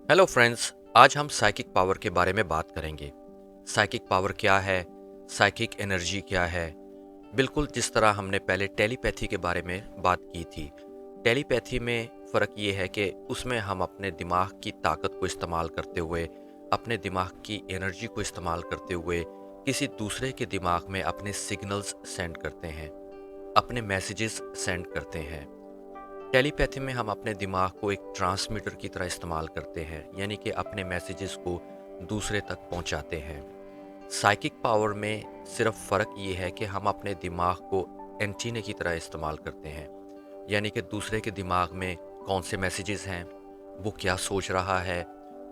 Hello friends, आज हम psychic power के बारे में बात करेंगे। साइकिक पावर क्या है? साइकिक एनर्जी क्या है? बिल्कुल जिस तरह हमने पहले टेलीपैथी के बारे में बात की थी। टेलीपैथी में फ़र्क ये है कि उसमें हम अपने दिमाग की ताकत को इस्तेमाल करते हुए, अपने दिमाग की एनर्जी को इस्तेमाल करते हुए किसी दूसरे के दिमाग में अपने सिग्नल्स सेंड करते हैं, अपने मैसेजेस सेंड करते हैं। टेलीपैथी में हम अपने दिमाग को एक ट्रांसमीटर की तरह इस्तेमाल करते हैं, यानी कि अपने मैसेजेस को दूसरे तक पहुंचाते हैं। साइकिक पावर में सिर्फ फ़र्क ये है कि हम अपने दिमाग को एंटीने की तरह इस्तेमाल करते हैं, यानी कि दूसरे के दिमाग में कौन से मैसेजेस हैं, वो क्या सोच रहा है,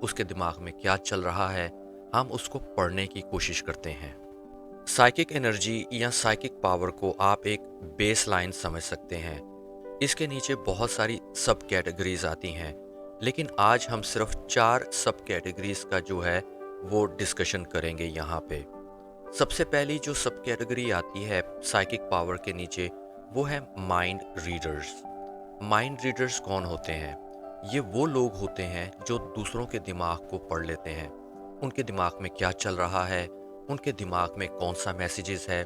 उसके दिमाग में क्या चल रहा है, हम उसको पढ़ने की कोशिश करते हैं। साइकिक एनर्जी या साइकिक पावर को आप एक बेस लाइन समझ सकते हैं। इसके नीचे बहुत सारी सब कैटेगरीज आती हैं, लेकिन आज हम सिर्फ 4 सब कैटेगरीज का जो है वो डिस्कशन करेंगे यहाँ पे। सबसे पहली जो सब कैटेगरी आती है साइकिक पावर के नीचे, वो है माइंड रीडर्स। माइंड रीडर्स कौन होते हैं? ये वो लोग होते हैं जो दूसरों के दिमाग को पढ़ लेते हैं। उनके दिमाग में क्या चल रहा है, उनके दिमाग में कौन सा मैसेजेस है,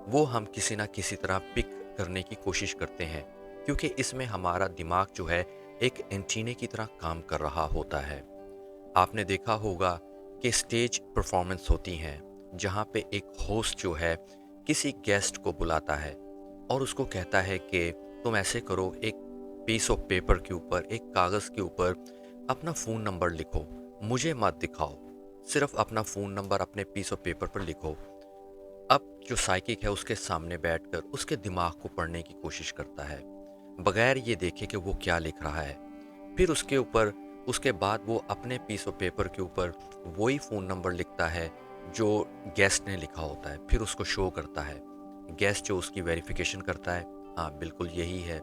वो हम किसी ना किसी तरह पिक करने की कोशिश करते हैं, क्योंकि इसमें हमारा दिमाग जो है एक एंटीने की तरह काम कर रहा होता है। आपने देखा होगा कि स्टेज परफॉर्मेंस होती हैं, जहाँ पे एक होस्ट जो है किसी गेस्ट को बुलाता है और उसको कहता है कि तुम ऐसे करो, एक पीस ऑफ पेपर के ऊपर, एक कागज़ के ऊपर अपना फ़ोन नंबर लिखो, मुझे मत दिखाओ, सिर्फ अपना फ़ोन नंबर अपने पीस ऑफ पेपर पर लिखो। अब जो साइकिक है उसके सामने बैठकर उसके दिमाग को पढ़ने की कोशिश करता है, बगैर ये देखे कि वो क्या लिख रहा है। फिर उसके बाद वो अपने पीस ऑफ पेपर के ऊपर वही फ़ोन नंबर लिखता है जो गेस्ट ने लिखा होता है, फिर उसको शो करता है। गेस्ट जो उसकी वेरिफिकेशन करता है, हाँ बिल्कुल यही है।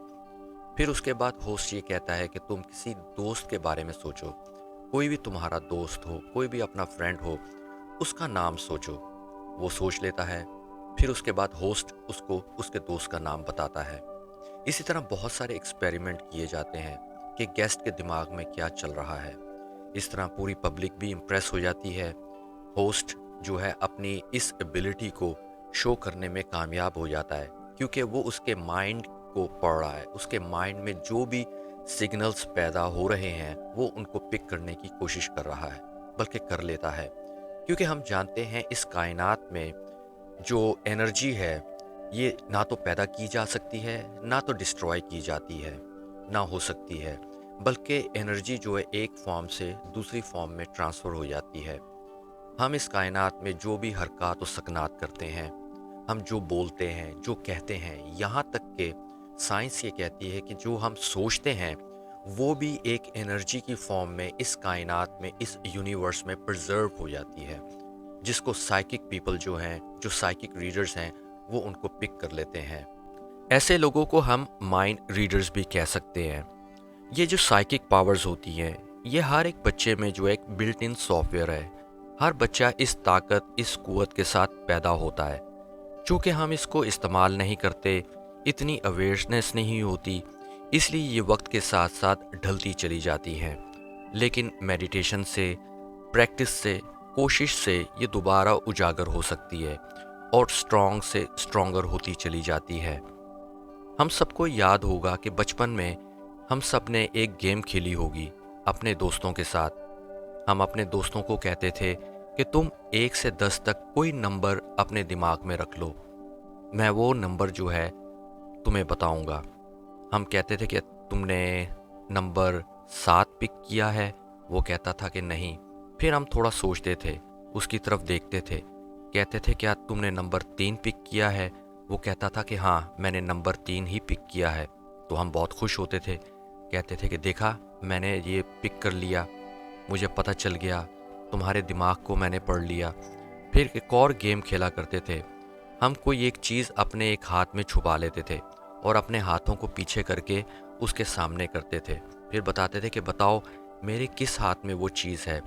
फिर उसके बाद होस्ट ये कहता है कि तुम किसी दोस्त के बारे में सोचो, कोई भी तुम्हारा दोस्त हो, कोई भी अपना फ्रेंड हो, उसका नाम सोचो। वो सोच लेता है। फिर उसके बाद होस्ट उसको उसके दोस्त का नाम बताता है। इसी तरह बहुत सारे एक्सपेरिमेंट किए जाते हैं कि गेस्ट के दिमाग में क्या चल रहा है। इस तरह पूरी पब्लिक भी इम्प्रेस हो जाती है। होस्ट जो है अपनी इस एबिलिटी को शो करने में कामयाब हो जाता है, क्योंकि वो उसके माइंड को पढ़ रहा है। उसके माइंड में जो भी सिग्नल्स पैदा हो रहे हैं वो उनको पिक करने की कोशिश कर रहा है, बल्कि कर लेता है। क्योंकि हम जानते हैं इस कायनात में जो एनर्जी है, ये ना तो पैदा की जा सकती है, ना तो डिस्ट्रॉय की जाती है, ना हो सकती है, बल्कि एनर्जी जो है एक फॉर्म से दूसरी फॉर्म में ट्रांसफ़र हो जाती है। हम इस कायनात में जो भी हरकत और सकनात करते हैं, हम जो बोलते हैं, जो कहते हैं, यहाँ तक कि साइंस ये कहती है कि जो हम सोचते हैं वो भी एक एनर्जी की फॉर्म में इस कायनात में, इस यूनिवर्स में प्रिजर्व हो जाती है, जिसको साइकिक पीपल जो हैं, जो साइकिक रीडर्स हैं, वो उनको पिक कर लेते हैं। ऐसे लोगों को हम माइंड रीडर्स भी कह सकते हैं। ये जो साइकिक पावर्स होती हैं, ये हर एक बच्चे में जो एक बिल्ट इन सॉफ्टवेयर है। हर बच्चा इस ताकत, इस कुव्वत के साथ पैदा होता है। चूँकि हम इसको इस्तेमाल नहीं करते, इतनी अवेयरनेस नहीं होती, इसलिए ये वक्त के साथ साथ ढलती चली जाती हैं। लेकिन मेडिटेशन से, प्रैक्टिस से, कोशिश से ये दोबारा उजागर हो सकती है और स्ट्रॉन्ग से स्ट्रॉन्गर होती चली जाती है। हम सबको याद होगा कि बचपन में हम सब ने एक गेम खेली होगी अपने दोस्तों के साथ। हम अपने दोस्तों को कहते थे कि तुम 1 से 10 तक कोई नंबर अपने दिमाग में रख लो, मैं वो नंबर जो है तुम्हें बताऊंगा। हम कहते थे कि तुमने नंबर 7 पिक किया है, वो कहता था कि नहीं। फिर हम थोड़ा सोचते थे, उसकी तरफ देखते थे, कहते थे क्या तुमने नंबर 3 पिक किया है, वो कहता था कि हाँ मैंने नंबर 3 ही पिक किया है। तो हम बहुत खुश होते थे, कहते थे कि देखा मैंने ये पिक कर लिया, मुझे पता चल गया, तुम्हारे दिमाग को मैंने पढ़ लिया। फिर एक और गेम खेला करते थे। हम कोई एक चीज़ अपने एक हाथ में छुपा लेते थे और अपने हाथों को पीछे करके उसके सामने करते थे। फिर बताते थे कि बताओ मेरे किस हाथ में वो चीज़ है।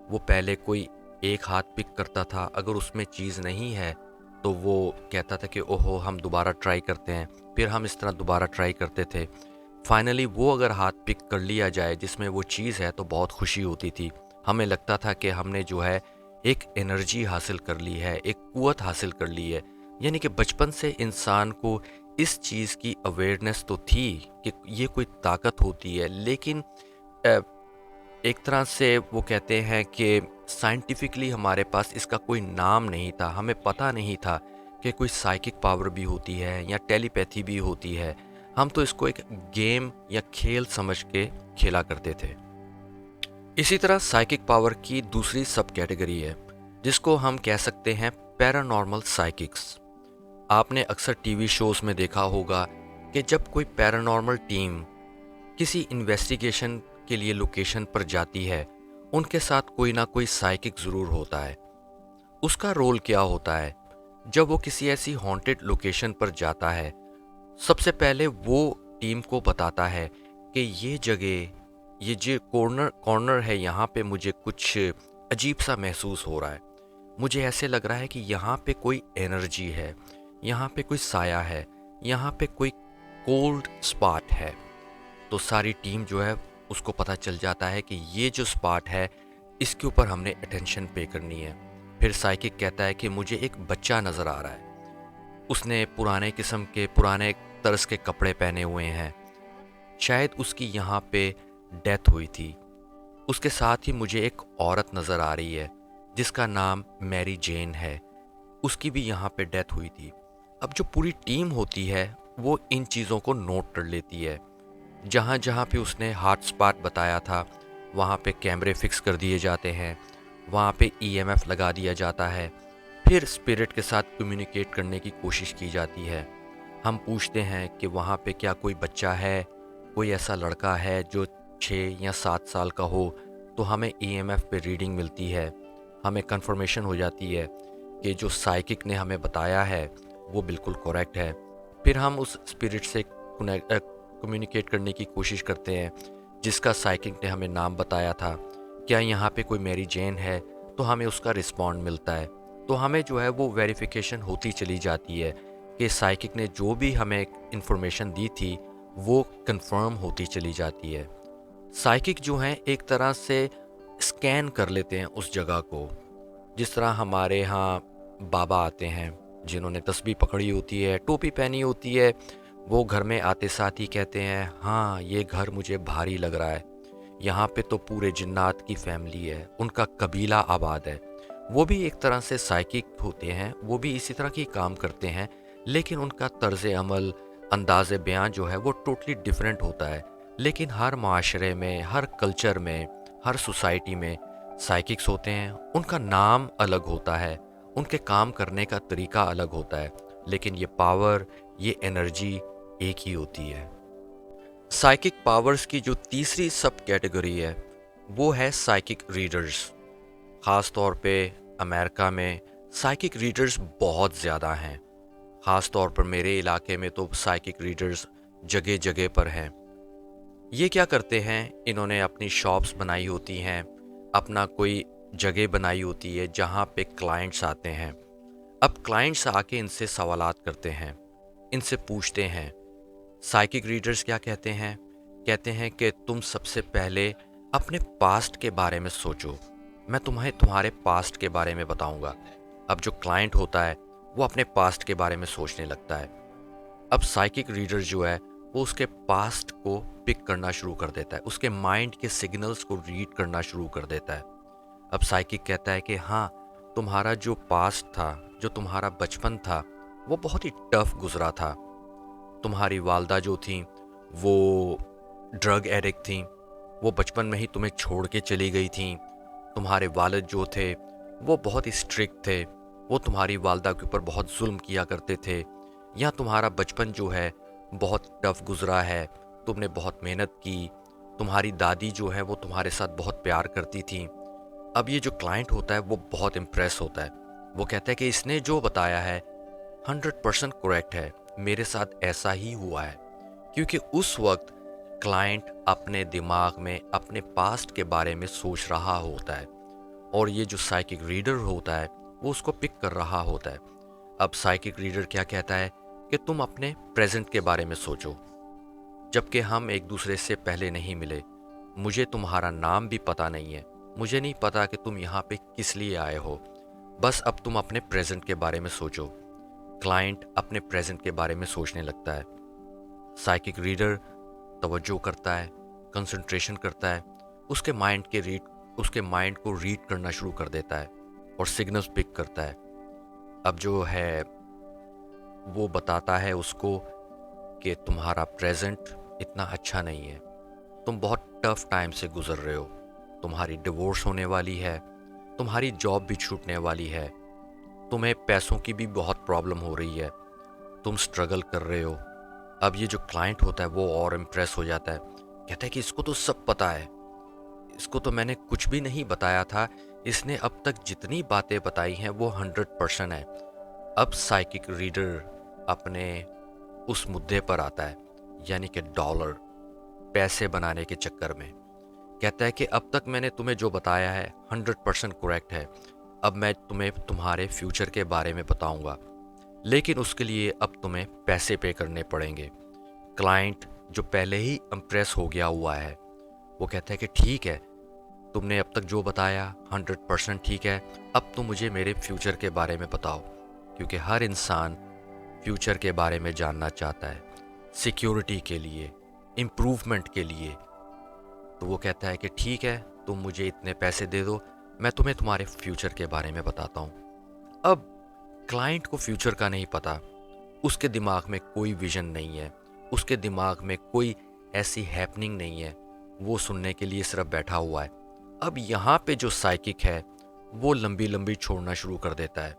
वो पहले कोई एक हाथ पिक करता था, अगर उसमें चीज़ नहीं है तो वो कहता था कि ओहो हम दोबारा ट्राई करते हैं। फिर हम इस तरह दोबारा ट्राई करते थे। फाइनली वो अगर हाथ पिक कर लिया जाए जिसमें वो चीज़ है तो बहुत खुशी होती थी। हमें लगता था कि हमने जो है एक एनर्जी हासिल कर ली है, एक क़ुव्वत हासिल कर ली है। यानी कि बचपन से इंसान को इस चीज़ की अवेयरनेस तो थी कि ये कोई ताकत होती है, लेकिन अ, एक तरह से वो कहते हैं कि साइंटिफिकली हमारे पास इसका कोई नाम नहीं था। हमें पता नहीं था कि कोई साइकिक पावर भी होती है या टेलीपैथी भी होती है। हम तो इसको एक गेम या खेल समझ के खेला करते थे। इसी तरह साइकिक पावर की दूसरी सब कैटेगरी है जिसको हम कह सकते हैं पैरानॉर्मल साइकिक्स। आपने अक्सर टीवी शोज़ में देखा होगा कि जब कोई पैरानॉर्मल टीम किसी इन्वेस्टिगेशन के लिए लोकेशन पर जाती है, उनके साथ कोई ना कोई साइकिक ज़रूर होता है। उसका रोल क्या होता है? जब वो किसी ऐसी हॉन्टेड लोकेशन पर जाता है, सबसे पहले वो टीम को बताता है कि ये जगह, ये जो कॉर्नर कॉर्नर है, यहाँ पे मुझे कुछ अजीब सा महसूस हो रहा है। मुझे ऐसे लग रहा है कि यहाँ पे कोई एनर्जी है, यहाँ पे कोई साया है, यहाँ पे कोई कोल्ड स्पॉट है। तो सारी टीम जो है उसको पता चल जाता है कि ये जो स्पॉट है इसके ऊपर हमने अटेंशन पे करनी है। फिर साइकिक कहता है कि मुझे एक बच्चा नज़र आ रहा है, उसने पुराने किस्म के पुराने तर्ज के कपड़े पहने हुए हैं, शायद उसकी यहाँ पे डेथ हुई थी। उसके साथ ही मुझे एक औरत नज़र आ रही है जिसका नाम मैरी जेन है, उसकी भी यहाँ पे डेथ हुई थी। अब जो पूरी टीम होती है वो इन चीज़ों को नोट कर लेती है। जहाँ जहाँ पे उसने हॉट स्पॉट बताया था वहाँ पे कैमरे फिक्स कर दिए जाते हैं, वहाँ पे ईएमएफ लगा दिया जाता है। फिर स्पिरिट के साथ कम्युनिकेट करने की कोशिश की जाती है। हम पूछते हैं कि वहाँ पे क्या कोई बच्चा है, कोई ऐसा लड़का है जो 6 या 7 साल का हो, तो हमें ईएमएफ पे रीडिंग मिलती है। हमें कंफर्मेशन हो जाती है कि जो साइकिक ने हमें बताया है वो बिल्कुल करेक्ट है। फिर हम उस स्पिरिट से कम्युनिकेट करने की कोशिश करते हैं जिसका साइकिक ने हमें नाम बताया था। क्या यहाँ पे कोई मैरी जेन है? तो हमें उसका रिस्पॉन्ड मिलता है। तो हमें जो है वो वेरिफिकेशन होती चली जाती है कि साइकिक ने जो भी हमें इंफॉर्मेशन दी थी वो कंफर्म होती चली जाती है। साइकिक जो हैं एक तरह से स्कैन कर लेते हैं उस जगह को। जिस तरह हमारे यहाँ बाबा आते हैं जिन्होंने तस्बीह पकड़ी होती है, टोपी पहनी होती है, वो घर में आते साथ ही कहते हैं, हाँ ये घर मुझे भारी लग रहा है, यहाँ पे तो पूरे जिन्नात की फैमिली है, उनका कबीला आबाद है। वो भी एक तरह से साइकिक होते हैं, वो भी इसी तरह की काम करते हैं, लेकिन उनका तर्ज अमल, अंदाज़ बयान जो है वो टोटली डिफरेंट होता है। लेकिन हर माशरे में, हर कल्चर में, हर सोसाइटी में साइकिक्स होते हैं। उनका नाम अलग होता है, उनके काम करने का तरीका अलग होता है, लेकिन ये पावर, ये एनर्जी एक ही होती है। साइकिक पावर्स की जो तीसरी सब कैटेगरी है वो है साइकिक रीडर्स। ख़ास तौर पे अमेरिका में साइकिक रीडर्स बहुत ज़्यादा हैं। ख़ास तौर पर मेरे इलाके में तो साइकिक रीडर्स जगह जगह पर हैं। ये क्या करते हैं, इन्होंने अपनी शॉप्स बनाई होती हैं, अपना कोई जगह बनाई होती है जहाँ पे क्लाइंट्स आते हैं। अब क्लाइंट्स आके इनसे सवालात करते हैं, इनसे पूछते हैं। साइकिक रीडर्स क्या कहते हैं? कहते हैं कि तुम सबसे पहले अपने पास्ट के बारे में सोचो, मैं तुम्हें तुम्हारे पास्ट के बारे में बताऊंगा। अब जो क्लाइंट होता है वो अपने पास्ट के बारे में सोचने लगता है। अब साइकिक रीडर जो है वो उसके पास्ट को पिक करना शुरू कर देता है, उसके माइंड के सिग्नल्स को रीड करना शुरू कर देता है। अब साइकिक कहता है कि हाँ, तुम्हारा जो पास्ट था, जो तुम्हारा बचपन था, वो बहुत ही टफ गुजरा था। तुम्हारी वालदा जो थी वो ड्रग एडिक्ट थी, वो बचपन में ही तुम्हें छोड़ के चली गई थी। तुम्हारे वालिद जो थे वो बहुत ही स्ट्रिक्ट थे, वो तुम्हारी वालदा के ऊपर बहुत जुल्म किया करते थे। या तुम्हारा बचपन जो है बहुत टफ गुजरा है, तुमने बहुत मेहनत की, तुम्हारी दादी जो है वो तुम्हारे साथ बहुत प्यार करती थी। अब ये जो क्लाइंट होता है वो बहुत इम्प्रेस होता है, वो कहता है कि इसने जो बताया है 100% करेक्ट है, मेरे साथ ऐसा ही हुआ है। क्योंकि उस वक्त क्लाइंट अपने दिमाग में अपने पास्ट के बारे में सोच रहा होता है और ये जो साइकिक रीडर होता है वो उसको पिक कर रहा होता है। अब साइकिक रीडर क्या कहता है कि तुम अपने प्रेजेंट के बारे में सोचो, जबकि हम एक दूसरे से पहले नहीं मिले। मुझे तुम्हारा नाम भी पता नहीं है। मुझे नहीं पता कि तुम यहाँ पे किस लिए आए हो। बस अब तुम अपने प्रेजेंट के बारे में सोचो। क्लाइंट अपने प्रेजेंट के बारे में सोचने लगता है। साइकिक रीडर तवज्जो करता है, कंसंट्रेशन करता है, उसके माइंड को रीड करना शुरू कर देता है और सिग्नल्स पिक करता है। अब जो है वो बताता है उसको कि तुम्हारा प्रेजेंट इतना अच्छा नहीं है, तुम बहुत टफ टाइम से गुजर रहे हो, तुम्हारी डिवोर्स होने वाली है, तुम्हारी जॉब भी छूटने वाली है, तुम्हें पैसों की भी बहुत प्रॉब्लम हो रही है, तुम स्ट्रगल कर रहे हो। अब ये जो क्लाइंट होता है वो और इम्प्रेस हो जाता है, कहता है कि इसको तो सब पता है, इसको तो मैंने कुछ भी नहीं बताया था, इसने अब तक जितनी बातें बताई हैं वो 100% है। अब साइकिक रीडर अपने उस मुद्दे पर आता है, यानी कि डॉलर, पैसे बनाने के चक्कर में। कहता है कि अब तक मैंने तुम्हें जो बताया है 100% करेक्ट है, अब मैं तुम्हें तुम्हारे फ्यूचर के बारे में बताऊंगा, लेकिन उसके लिए अब तुम्हें पैसे पे करने पड़ेंगे। क्लाइंट जो पहले ही इम्प्रेस हो गया हुआ है वो कहता है कि ठीक है, तुमने अब तक जो बताया 100% ठीक है, अब तुम मुझे मेरे फ्यूचर के बारे में बताओ, क्योंकि हर इंसान फ्यूचर के बारे में जानना चाहता है, सिक्योरिटी के लिए, इम्प्रूवमेंट के लिए। तो वो कहता है कि ठीक है, तुम मुझे इतने पैसे दे दो, मैं तुम्हें तुम्हारे फ्यूचर के बारे में बताता हूँ। अब क्लाइंट को फ्यूचर का नहीं पता, उसके दिमाग में कोई विजन नहीं है, उसके दिमाग में कोई ऐसी हैपनिंग नहीं है, वो सुनने के लिए सिर्फ बैठा हुआ है। अब यहाँ पे जो साइकिक है वो लंबी लंबी छोड़ना शुरू कर देता है,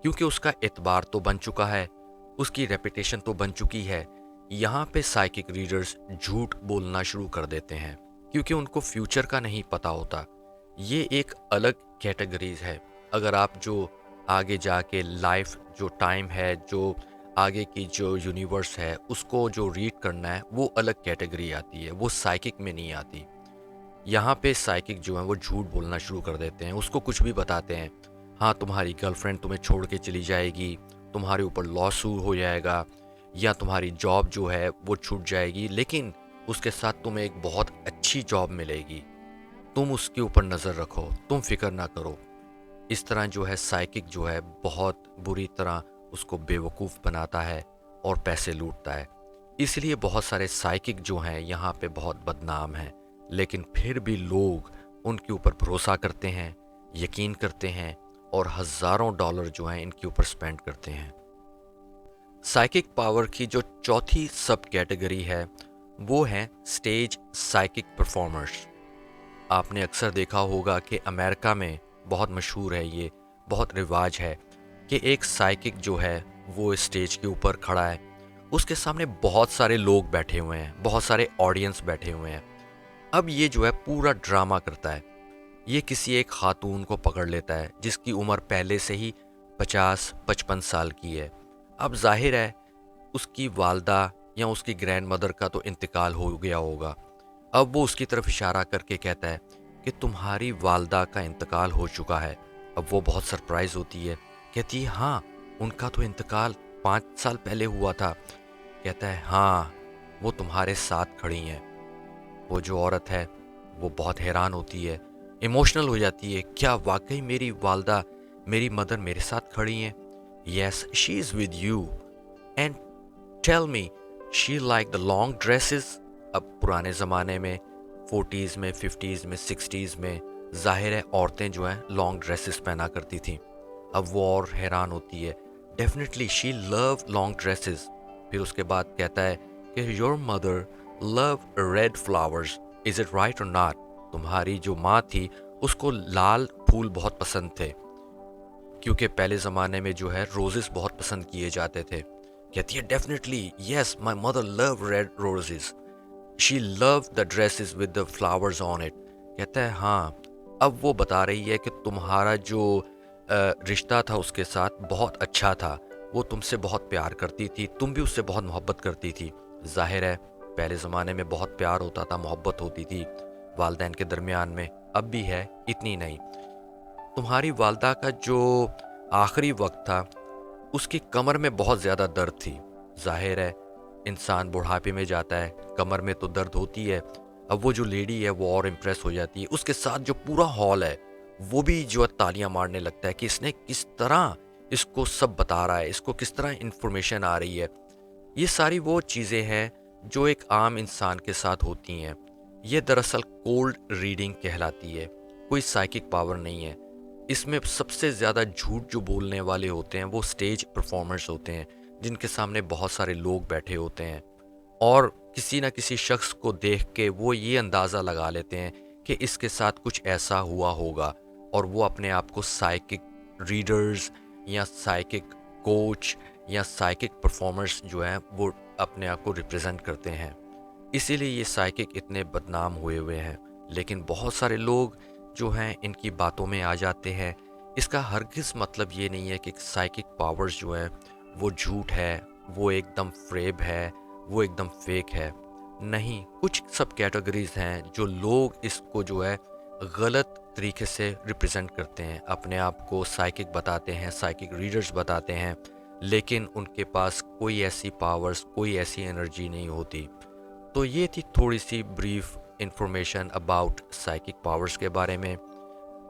क्योंकि उसका एतबार तो बन चुका है, उसकी रेपुटेशन तो बन चुकी है। यहाँ पे साइकिक रीडर्स झूठ बोलना शुरू कर देते हैं, क्योंकि उनको फ्यूचर का नहीं पता होता। ये एक अलग कैटेगरीज है। अगर आप जो आगे जाके लाइफ जो टाइम है, जो आगे की जो यूनिवर्स है, उसको जो रीड करना है, वो अलग कैटेगरी आती है, वो साइकिक में नहीं आती। यहाँ पे साइकिक जो है वो झूठ बोलना शुरू कर देते हैं, उसको कुछ भी बताते हैं। हाँ, तुम्हारी गर्लफ्रेंड तुम्हें छोड़ के चली जाएगी, तुम्हारे ऊपर लॉसूट हो जाएगा, या तुम्हारी जॉब जो है वो छूट जाएगी, लेकिन उसके साथ तुम्हें एक बहुत अच्छी जॉब मिलेगी, तुम उसके ऊपर नज़र रखो, तुम फिक्र ना करो। इस तरह जो है साइकिक जो है बहुत बुरी तरह उसको बेवकूफ़ बनाता है और पैसे लूटता है। इसलिए बहुत सारे साइकिक जो हैं यहाँ पे बहुत बदनाम हैं, लेकिन फिर भी लोग उनके ऊपर भरोसा करते हैं, यकीन करते हैं और हज़ारों डॉलर जो हैं इनके ऊपर स्पेंड करते हैं। साइकिक पावर की जो चौथी सब कैटेगरी है वो है स्टेज साइकिक परफॉर्मर्स। आपने अक्सर देखा होगा कि अमेरिका में बहुत मशहूर है, ये बहुत रिवाज है कि एक साइकिक जो है वो स्टेज के ऊपर खड़ा है, उसके सामने बहुत सारे लोग बैठे हुए हैं, बहुत सारे ऑडियंस बैठे हुए हैं। अब ये जो है पूरा ड्रामा करता है। ये किसी एक खातून को पकड़ लेता है जिसकी उम्र पहले से ही 50-55 साल की है। अब जाहिर है उसकी वालदा या उसकी ग्रैंड मदर का तो इंतकाल हो गया होगा। अब वो उसकी तरफ इशारा करके कहता है कि तुम्हारी वालदा का इंतकाल हो चुका है। अब वो बहुत सरप्राइज़ होती है, कहती है हाँ, उनका तो इंतकाल 5 साल पहले हुआ था। कहता है हाँ, वो तुम्हारे साथ खड़ी हैं। वो जो औरत है वो बहुत हैरान होती है, इमोशनल हो जाती है, क्या वाकई मेरी वालदा, मेरी मदर मेरे साथ खड़ी हैं? Yes, she is with you and tell me, she like the long dresses. अब पुराने ज़माने में 40s में, 50s में, 60s में जाहिर है औरतें जो हैं लॉन्ग ड्रेसेस पहना करती थीं। अब वो और हैरान होती है, definitely she love long dresses. फिर उसके बाद कहता है कि your mother love red flowers, is it right और नॉट? तुम्हारी जो माँ थी उसको लाल फूल बहुत पसंद थे, क्योंकि पहले ज़माने में जो है रोजेस बहुत पसंद किए जाते थे। कहती है definitely yes, my mother love red roses, she love the dresses with the flowers on it. कहता है हाँ। अब वो बता रही है कि तुम्हारा जो रिश्ता था उसके साथ बहुत अच्छा था, वो तुमसे बहुत प्यार करती थी, तुम भी उससे बहुत मोहब्बत करती थी। जाहिर है पहले ज़माने में बहुत प्यार होता था, मोहब्बत होती थी वालदैन के दरमियान में, अब भी है, इतनी नहीं। तुम्हारी वालदा का जो आखिरी वक्त था उसकी कमर में बहुत ज़्यादा दर्द थी। जाहिर है इंसान बुढ़ापे में जाता है, कमर में तो दर्द होती है। अब वो जो लेडी है वो और इम्प्रेस हो जाती है, उसके साथ जो पूरा हॉल है वो भी जो है तालियां मारने लगता है कि इसने किस तरह इसको सब बता रहा है, इसको किस तरह इन्फॉर्मेशन आ रही है। ये सारी वो चीज़ें हैं जो एक आम इंसान के साथ होती हैं। ये दरअसल कोल्ड रीडिंग कहलाती है, कोई साइकिक पावर नहीं है। इसमें सबसे ज़्यादा झूठ जो बोलने वाले होते हैं वो स्टेज परफॉर्मर्स होते हैं, जिनके सामने बहुत सारे लोग बैठे होते हैं और किसी न किसी शख्स को देख के वो ये अंदाज़ा लगा लेते हैं कि इसके साथ कुछ ऐसा हुआ होगा, और वो अपने आप को साइकिक रीडर्स या साइकिक कोच या साइकिक परफॉर्मर्स जो हैं वो अपने आप को रिप्रेजेंट करते हैं। इसीलिए ये साइकिक इतने बदनाम हुए हुए हैं। लेकिन बहुत सारे लोग जो हैं इनकी बातों में आ जाते हैं। इसका हरगिज़ मतलब ये नहीं है कि साइकिक पावर्स जो हैं वो झूठ है, वो एकदम फ्रेब है, वो एकदम फेक है। नहीं, कुछ सब कैटेगरीज हैं जो लोग इसको जो है गलत तरीके से रिप्रेजेंट करते हैं, अपने आप को साइकिक बताते हैं, साइकिक रीडर्स बताते हैं, लेकिन उनके पास कोई ऐसी पावर्स, कोई ऐसी एनर्जी नहीं होती। तो ये थी थोड़ी सी brief information about psychic powers के बारे में।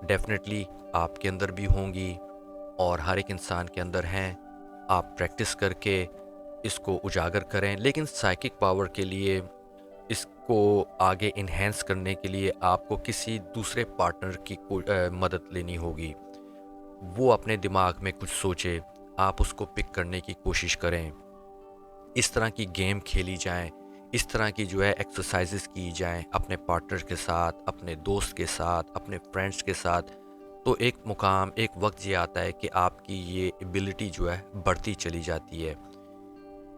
डेफिनेटली आपके अंदर भी होंगी और हर एक इंसान के अंदर हैं। आप प्रैक्टिस करके इसको उजागर करें, लेकिन साइकिक पावर के लिए, इसको आगे इन्हेंस करने के लिए आपको किसी दूसरे पार्टनर की मदद लेनी होगी। वो अपने दिमाग में कुछ सोचे, आप उसको पिक करने की कोशिश करें। इस तरह की गेम खेली जाएं, इस तरह की जो है एक्सरसाइजेस की जाएं अपने पार्टनर के साथ, अपने दोस्त के साथ, अपने फ्रेंड्स के साथ। तो एक मुकाम, एक वक्त ये आता है कि आपकी ये एबिलिटी जो है बढ़ती चली जाती है।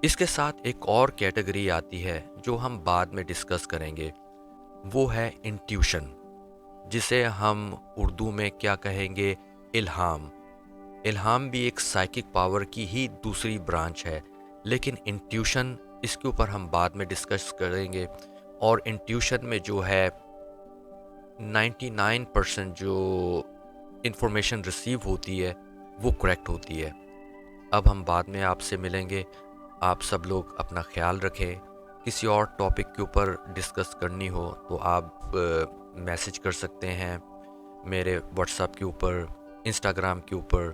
इसके साथ एक और कैटेगरी आती है जो हम बाद में डिस्कस करेंगे, वो है इंट्यूशन, जिसे हम उर्दू में क्या कहेंगे, इल्हाम। इल्हाम भी एक साइकिक पावर की ही दूसरी ब्रांच है, लेकिन इंट्यूशन, इसके ऊपर हम बाद में डिस्कस करेंगे। और इंट्यूशन में जो है 99% जो इंफॉर्मेशन रिसीव होती है वो करेक्ट होती है। अब हम बाद में आपसे मिलेंगे। आप सब लोग अपना ख्याल रखें। किसी और टॉपिक के ऊपर डिस्कस करनी हो तो आप मैसेज कर सकते हैं मेरे व्हाट्सएप के ऊपर, इंस्टाग्राम के ऊपर,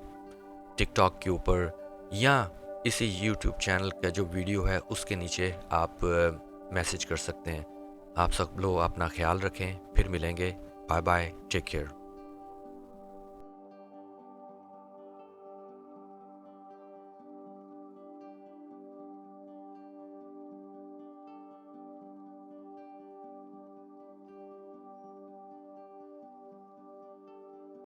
टिकटॉक के ऊपर, या इसी यूट्यूब चैनल का जो वीडियो है उसके नीचे आप मैसेज कर सकते हैं। आप सब लोग अपना ख्याल रखें। फिर मिलेंगे। Bye bye, take care.